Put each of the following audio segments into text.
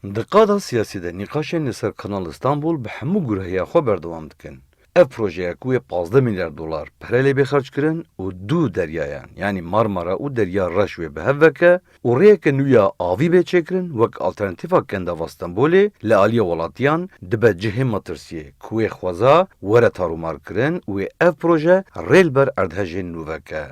Di qada siyasî de nîqaşên li ser Kanal İstanbul bi hemû gurehiya xwe berdewam dikin. Ev projeyek wê 15 milyar dolar perelê bêxerç kirin û du deryayan yanî Marmara û Derya Reş wê bi hev veke û rêyeke nû ya avî bêçêkirin wek alternatîfa Kendava Stenbolê li aliyê welatiyan dibe cihê metirsiyê ku wê xweza were tarûmar kirin û wê ev proje rêlber erdhejên nû veke.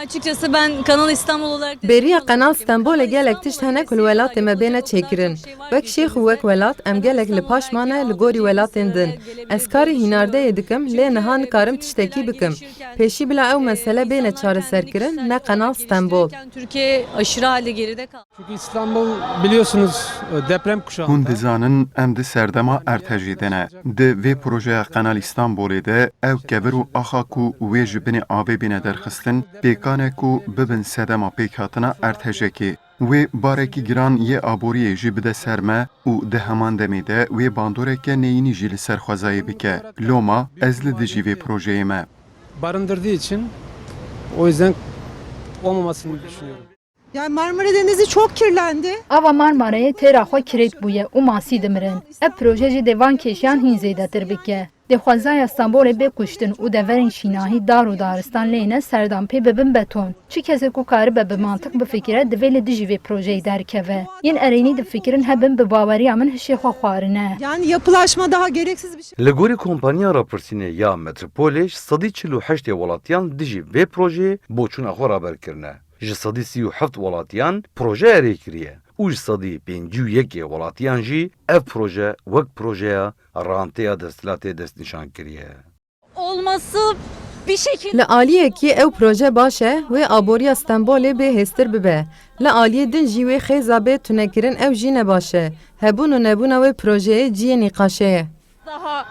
Açıkçası ben Kanal İstanbul olarak... Beriya Kanal İstanbulê gelek tişt hene ku li welatê me bêne çêkirin. Wek şêx û wek welat em gelek li paş mane li gorî welatên din. Ez karî hînardeyê dikim lê niha nikarim tiştekî bikim. Pêşî bila ew mesele bêne çareserkirin ne Kanal İstanbul. Türkiye aşırı halde geride kaldı. Çünkü İstanbul biliyorsunuz deprem kuşağında. Hûn dizanin em di serdema ertejî de ne. Di vê projeya Kanal İstanbulê de ew kevir û axa ku wê ji binê avê bîne derxistin, pêkane ku bibin sedema pêkhatina ertejekê. Wê barekî giran yê aboriyê jî bide ser me û di heman demê de wê bandoreke neyînî jî li ser xwezayê bike. Loma ez li dijî vê projeyê me. Barındırdığı için o yüzden olmamasını düşünüyorum. Yani Marmara Denizi çok kirlendi. Ava Marmarayê têra xwe kirêt bûye û masî dimirin. Ev proje jî devan kêşiyan hîn zêdetir bike. Dêxwazaya Stenbolê bê kuştin û deverên şînahî dar û daristan lêne serdan pê bibin beton. Çi kesê ku karibe bi mantık bifikire divê li dijî vê projeyê derkeve. Yên erênî difikirin hebin bi baweriya min hişê xwe xwarine. Yani yapılaşma daha gereksiz bir şey. Li gorî kompanya Rapirsînê ya Metropolê ji sedî çil û heştê welatiyan dijî vê projeyê boçûna xwe raberkirine. Ji sedî sî û heft welatiyan proje erê kiriye. û ji sedî pêncî û yekê welatiyan jî ev proje wek projeya ranteya desthilatê destnîşan kiriye. Olması bir şekilde... Li aliyekî ew proje baş e wê aboriya Stenbolê bê hêstir bibe. Li aliyê din jî wê xêza bê tunekirin ew jî ne baş e. Hebûn û nebûna wê projeyê ciyê nîqaşê ye. daha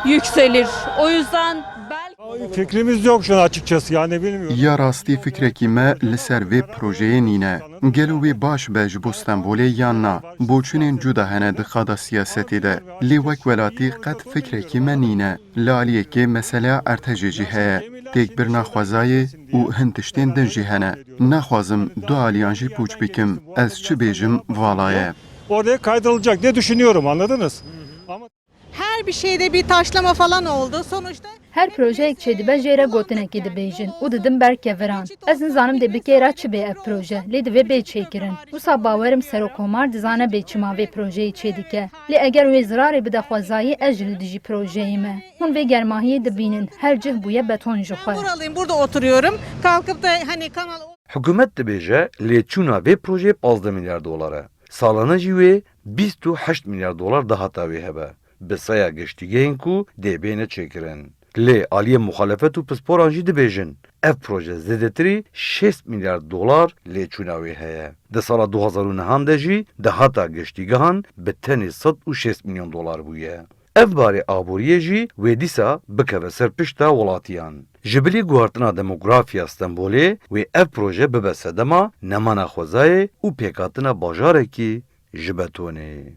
yükselir. O yüzden belki... Fikrimiz yok şu an açıkçası yani bilmiyorum. Ya rastî fikrekî me li ser vê projeyê nîne. Gelo wê baş be ji bo Stenbolê yan na. Boçûnên cuda hene di xada siyasetê de. Lê wek welatî qet fikrekî me nîne. Li aliyekê meseleya ertejê jî heye. Têkbirina xwezayê û hin tiştên din jî hene. Naxwazim du aliyan jî pûç bikim. Ez çi bêjim vala ye. Oraya kaydırılacak diye düşünüyorum, anladınız? Ama Her bir şeyde bir taşlama falan oldu. Sonuçta Her projeyek çêdibe jêre gotinekê dibêjin û didim berkeviran. Ez nizanim dê bikêra çi bê ev proje, lê divê bê çêkirin. Wisa bawerim Serokkomar dizane bê çima vê projeyê çêdike. Lê eger wê zirarê bide xwezayî ez ji li dijî projeyê me. Hûn vê germahiyê dibînin. Her cih bûye beton ji xwe. buralıyım, burada oturuyorum. Kalkıp da hani kanal... Hikûmet dibêje lêçûna vê projeyê 15 milyar dolar e. Salana jî wê 28 milyar dolar dahata wê hebe. Bi saya geştîgehên ku dê bêne çêkirin. Lê aliyê muxalefet û pisporan jî dibêjin. Ev proje zêdetirî 6 milyar dolar lêçûna wê heye. Di sala 2009 de jî dahata geştîgehan bi tenê 106 milyon dolar bûye. Ev barê aboriyê jî wê dîsa bikeve ser pişta welatiyan. Ji bilî guhartina demografiya Stenbolê wê ev proje bibe sedema nemana xwezayê û pêkhatina bajarekî ji betonê.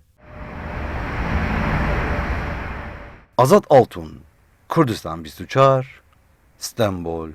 Azat Altun, Kurdistan 24, İstanbul.